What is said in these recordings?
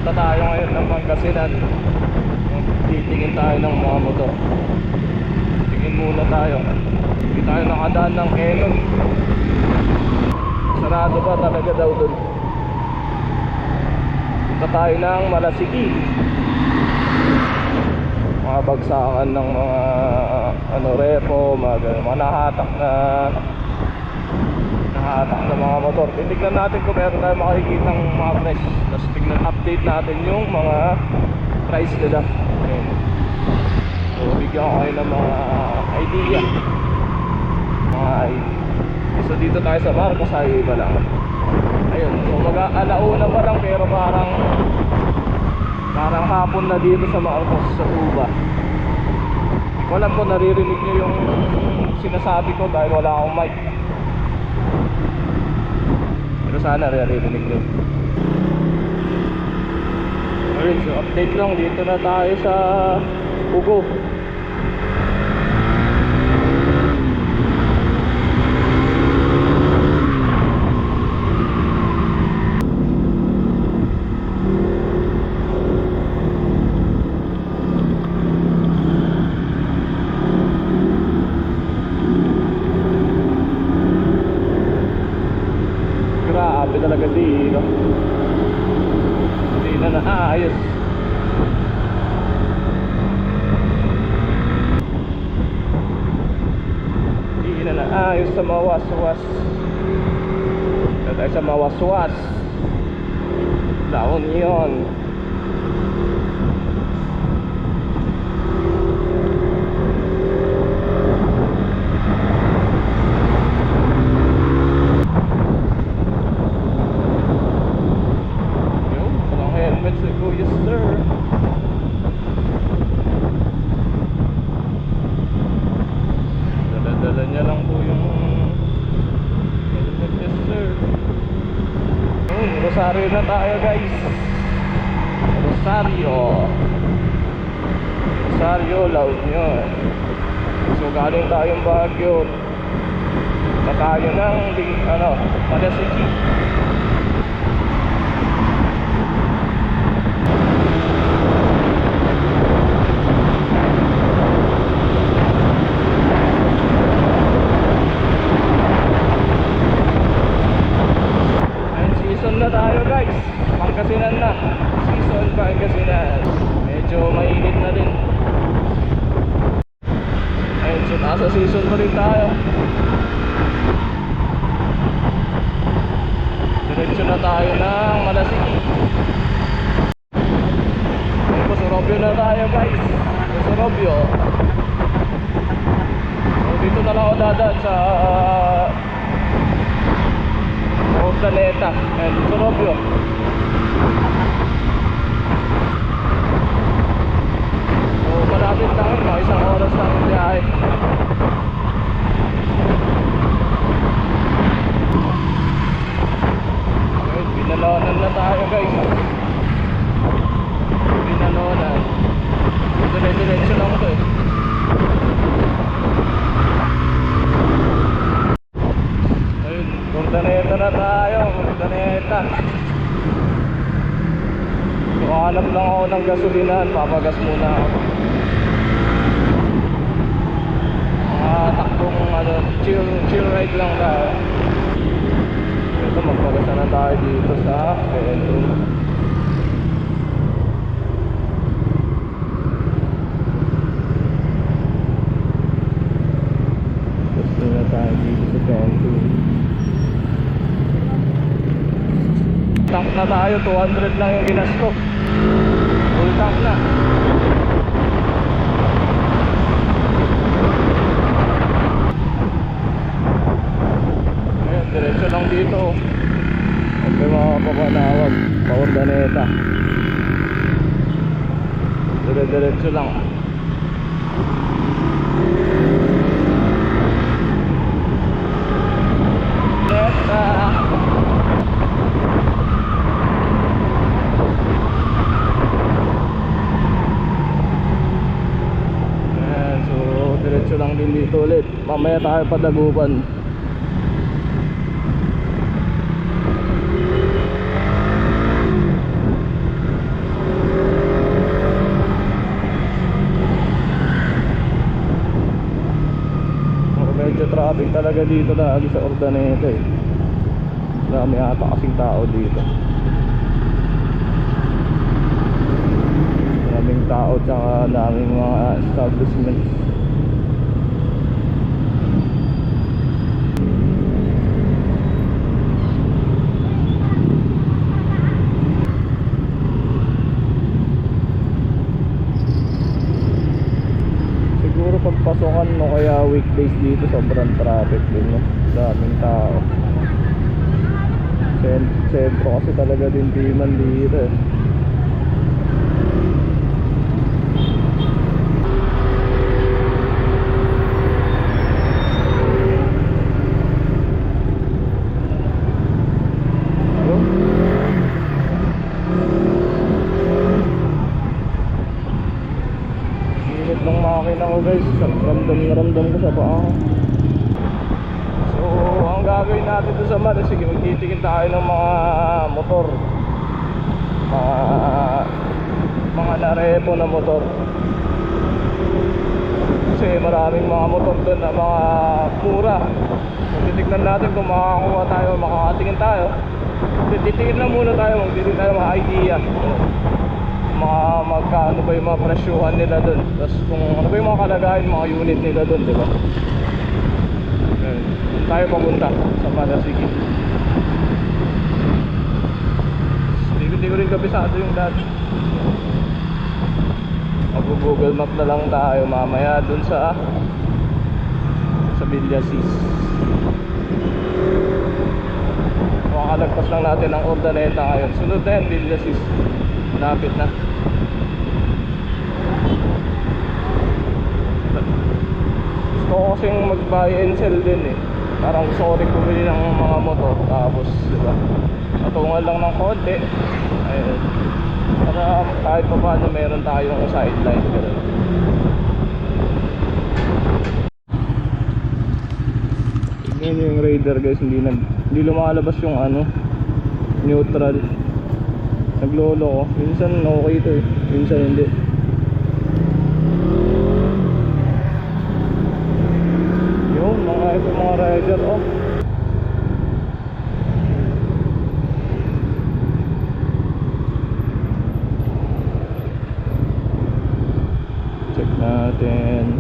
Punta tayo ngayon ng Pangasinan. Titingin tayo ng mga motor. Tingin muna tayo. Hindi tayo nakadaan ng Enon. Sarado ba talaga daw dun? Punta tayo ng Malasiki. Mga bagsakan ng mga repo, mga nahatak na mga motor. Titignan natin kung meron tayo makikita ng mga price. Tapos tignan, update natin yung mga price nila. Ayan. So bigyan ko kayo ng mga idea. So dito tayo sa Marcos Highway pa lang. Ayun, so mag-alauna pa lang pero parang hapon na dito sa Marcos, sa Tuba. Wala po, naririnig nyo yung sinasabi ko dahil wala akong mic. Pero sana naririnig nyo. Alright, so update lang, dito na tayo sa Pugo. Grabe talaga dito. Hindi na naayos. Hindi na naayos sa Mawaswas. Dito tayo sa Mawaswas. Down yun. Yes sir. Dala-dala niya lang po yung helmet. Yes sir. Rosario na tayo guys. Rosario, La Union. So galing tayong Baguio na tayo ng Malasiki. Season na tayo guys, Pangasinan na. Season Pangasinan. Medyo mainit na din. Ayun, so nasa season pa rin tayo. Diretso na tayo ng Malasiki. Ayun, Sorobio na tayo guys. Sorobio. So dito na lang ako dadaan sa Planeta and Sorobio. So malapit lang, mga isang oras lang yung biyahe. Okay, Binalonan na tayo guys. Binalonan. Dire-diretso lang ito eh. Urdaneta na tayo, Urdaneta. So hanap lang ako ng gasolinahan, papagas muna ako. Takbong chill ride lang tayo. Ito, magpagasa na tayo dito sa Pedro. Gusto na tayo dito sa Pedro. Tank na tayo, 200 lang yung ginasto. Full tank na. Ayan, diretso lang dito. Huwag kayo makapapanawag. Pa-Urdaneta. Diretso lang. Diretso lang din dito ulit. Mamaya tayo padagupan. talaga dito lagi sa Urdaneta eh. Dami ata kasing tao dito. Daming tao tsaka daming mga establishments. Siguro pagpasokan mo kaya weekdays dito sobrang traffic din, no? Daming tao. Sentro kasi talaga din Timan dito eh. Init ng makina ko guys, ramdam na ramdam ko sa paa. So ang gagawin natin doon sa Mara, sige magtitingin tayo ng mga motor, mga narepo na motor. Kasi maraming mga motor doon na mga mura. So titignan natin kung makakakuha tayo, makakatingin tayo. Titingin lang muna tayo, magtitingin tayo mga idea magkano ba yung mga presyuhan nila doon, tapos kung ano ba yung mga kalagayan, mga unit nila doon, di ba? Tayo papunta sa Malasigi. Hindi ko rin kabisado yung dati. Mag-google map na lang tayo mamaya dun sa Villasis. Makakalagpas lang natin ang Urdaneta ngayon. Sunod na yan, Villasis. Malapit na. Gusto ko kasing mag-buy and sell din eh. Parang gusto ko rin bumili ng mga motor. Tapos diba, patungan lang ng konti. Ayun. Para kahit pa paano meron tayong sideline. Ganun. Tingnan yung Raider guys, hindi lumalabas yung ano, neutral. Naglolo ko. Minsan okay ito eh, minsan hindi. Yun, ito mga rider oh. Check natin.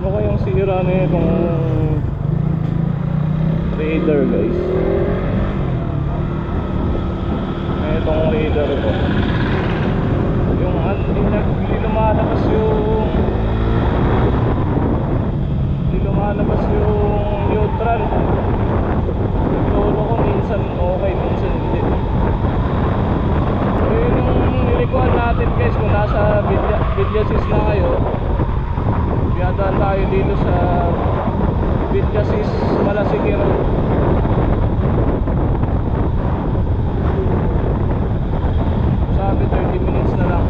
Ano kayang sira na itong Raider guys? Itong Raider ito, yung hindi lumalabas yung neutral. Naglolo ko minsan okay, minsan hindi. So yun yung nilikuan natin guys, kung nasa Villasis na kayo, biyadaan tayo dito sa Villasis Malasigi Road. Sabi 30 minutes na lang.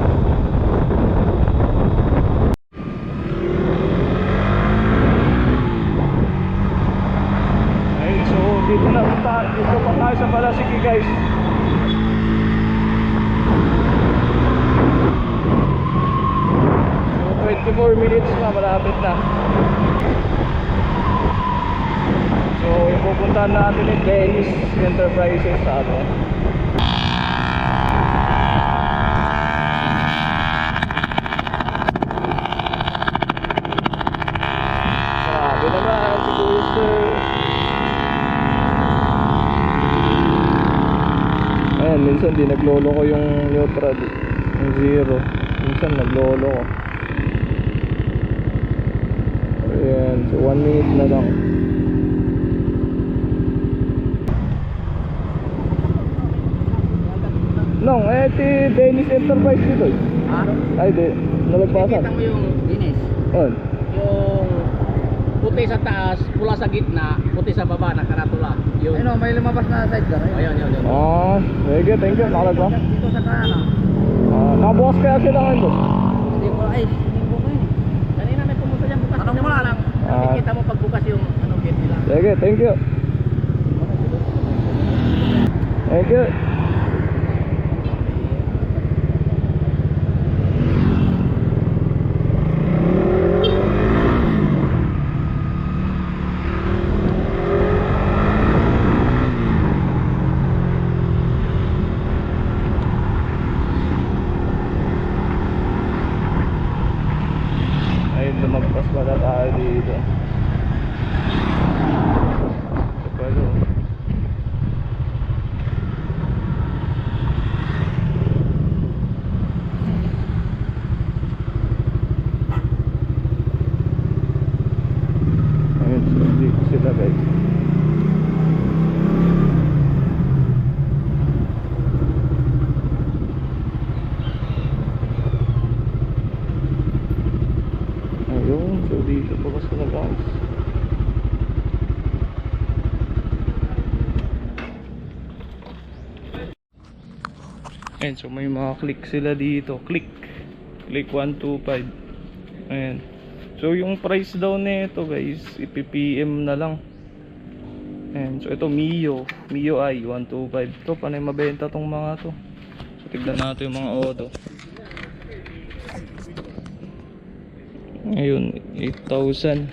Ayun, so dito pa tayo sa Malasigi guys. So 24 minutes na, malapit na. So yung pupuntahan natin yung Dennis Enterprises sa atin. Grabe naman si Kuya Sir. Ayan, minsan di naglolo ko yung neutral, yung zero. Minsan naglolo ko. Ayan, so 1 minute na lang. Nong, si Dennis Enterprise dito eh. Ha? Ay, nalagpasan. Nakikita mo yung Dennis? On. Yung puti sa taas, pula sa gitna, puti sa baba, nakaratula. Yun. Ayun, may lumabas na sidecar. Ayun, yun. Sige, thank you. Nakalagpa. Dito sa kanan. Nabukas kaya sila ngayon doon? Hindi ko, hindi ko kayo. Kanina may pumunta dyan bukas. Anong mo lang? Nakikita mo pagbukas yung ano market nila. Sige, thank you. Thank you. Ayun, lumagpas pala tayo dito. Pero ayun, so dito sila guys. Ayun, so dito po kasi na guys. Ayun, so may mga click sila dito. Click 125. Ayan. So yung price daw nito guys, ipi-PM na lang. Ayan, so ito Mio i 125. Ito panay mabenta tong mga to. So tignan natin yung mga Odo. Ngayon 8,000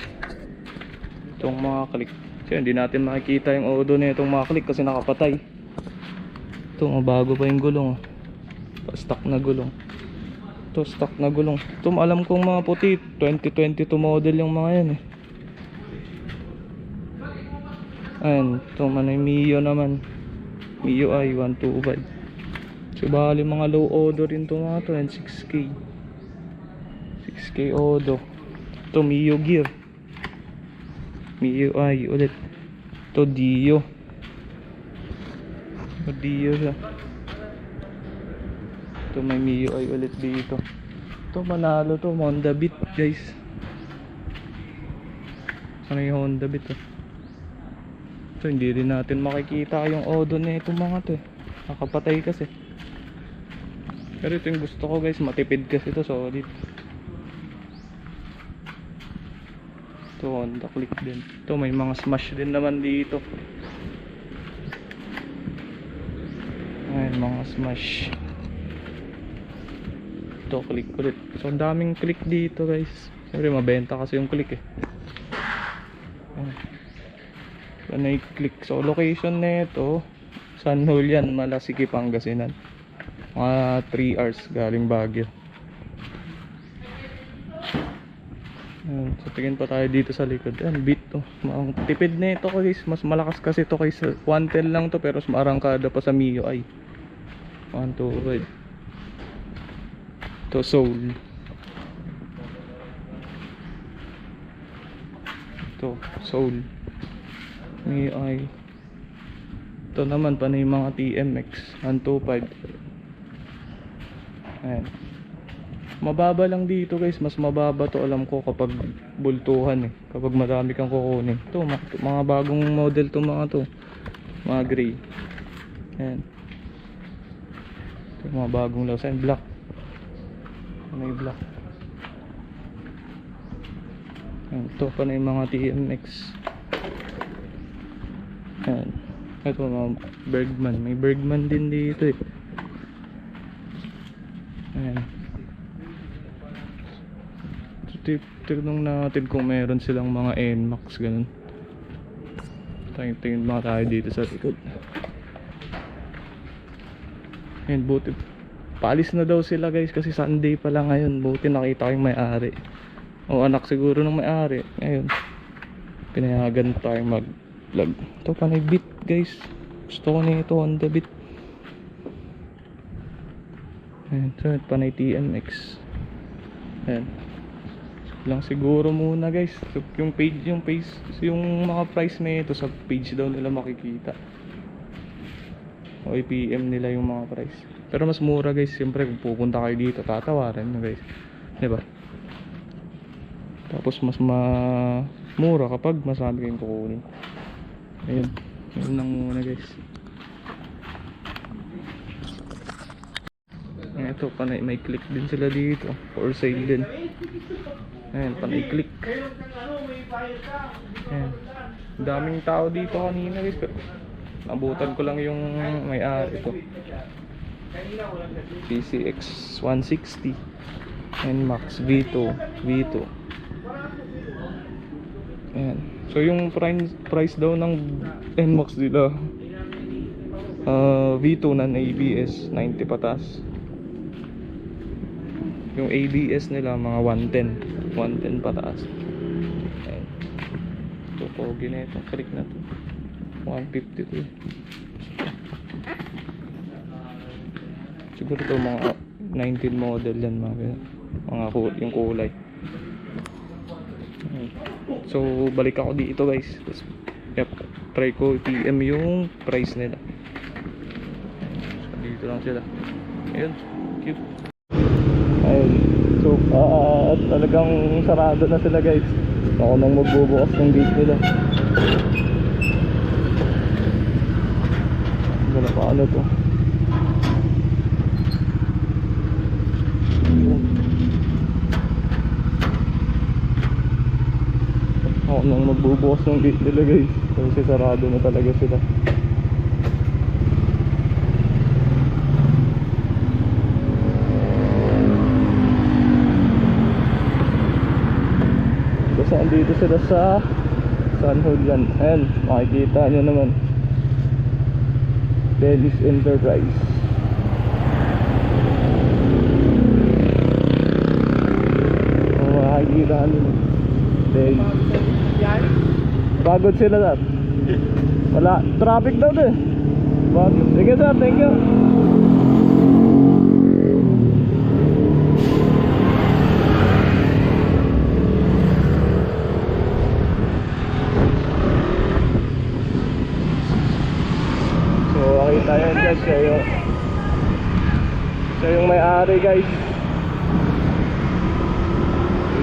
itong mga click. So hindi natin makikita yung Odo na itong mga click kasi nakapatay. Ito bago pa yung gulong. Stock na gulong. Ito stock na gulong. Ito alam kong mga puti 2022 model yung mga yan eh. Ayan, ito man ay Mio naman. Mio i 125. So bali mga low Odo rin ito mga to. 6K 6K Odo. Ito Mio Gear. Mio i ulit. Ito Dio. Ito Dio siya. Ito may Mio i ulit dito. Ito manalo to. Honda Beat guys. Ano yung Honda Beat oh. So hindi rin natin makikita yung Odo na itong mga to eh. Nakapatay kasi. Pero ito yung gusto ko guys, matipid kasi ito, solid. Ito Honda Click din. Ito may mga smash din naman dito. Ayan mga smash. Ito click ulit. So ang daming click dito guys. Siyempre mabenta kasi yung click eh. Ayan. Click. So location na ito San Julian, Malasiki, Pangasinan. Mga 3 hours galing Baguio. Ayan. So tingin pa tayo dito sa likod. Ayan, beat to. Ang tipid na ito guys. Mas malakas kasi ito kaysa 110 lang to. Pero mas marangkada pa sa Mio i 125. Ito Soul. Ito Soul Mio i. Ito naman panay mga TMX 125. Ayan. Mababa lang dito guys. Mas mababa to alam ko kapag bultuhan eh. Kapag marami kang kukunin. Ito mga bagong model to mga to. Mga gray. Ayan. Ito mga bagong lausan. Black. May black. Ayan. Ito pa na yung mga TMX. Ayan. Ito mga Bergman. May Bergman din dito eh. Ayan. Tignan natin kung meron silang mga NMAX ganun. Tingin mga tayo dito sa likod. Ayan, buti paalis na daw sila guys kasi Sunday pa lang ngayon. Buti nakita ko yung may-ari o anak siguro ng may-ari. Ngayon pinayagan tayo mag vlog. Ito panay Beat guys. Gusto ko na ito Honda Beat. Ayan, so panay TMX. Ayan lang siguro muna guys. So, yung mga price na ito sa page daw nila makikita o i-PM nila yung mga price. Pero mas mura guys. Siyempre kung pupunta kayo dito tatawaran nyo guys, diba? Tapos mas mura kapag masami kayong kukunin. Ayun, yun lang muna guys. to, panay may click din sila dito. For sale din. Ayan, panay click. Ayan. Daming tao dito kanina guys. Pero nabutan ko lang yung may-ari ko. PCX 160 NMAX V2. Ayan. So yung price daw ng NMAX nila V2 na ABS 90 patas. Yung ABS nila mga 110 pataas. Ayan. So pogi na itong click na to. 152. Siguro ito mga 19 model yan, yung kulay. So balik ako dito guys. Tapos try ko PM yung price nila. So dito lang sila. Ayun, cute. Ayun. So talagang sarado na sila guys. Ako nang magbubukas ng gate nila. Wala pa ano to. Ako nang magbubukas ng gate nila guys. Kasi sarado na talaga sila. Kasi andito sila sa San Julian. Ayan, makikita nyo naman. Dennis Enterprise. Makikita nyo. Dennis. Pagod sila sir. Wala, traffic daw din. Pagod. Sige sir, thank you. So makita yun guys, siya yung may-ari guys.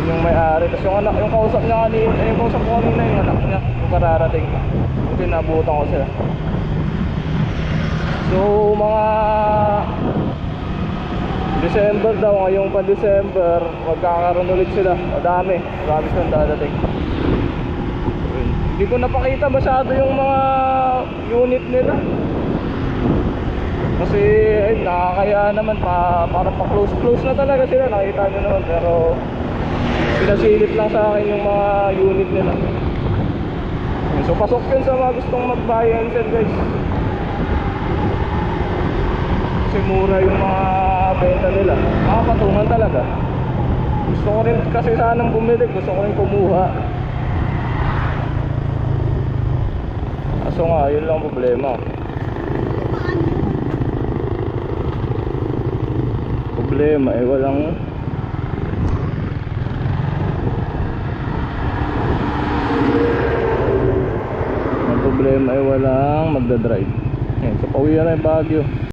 Yung may-ari, tapos yung anak, yung kausap niya kanina, yung kausap ko kanina, yung anak niya, yung kararating, yung pinabutan ko sila. So mga December daw, ngayong pa December, magkakaroon ulit sila, madami silang dadating. Hindi ko napakita masyado yung mga unit nila. Kasi ay, nakakaya naman, para pa close na talaga sila, nakita nyo naman, pero pinasilip lang sa akin yung mga unit nila. So pasok yun sa mga gustong mag-buy and sell guys. Kasi mura yung mga benta nila, makapatungan talaga. Gusto ko rin kasi sanang bumili, gusto ko rin kumuha. Kaso nga, yun lang problema. Walang ang problema ay walang magdadrive. Ayan, so pauwi na yung Baguio.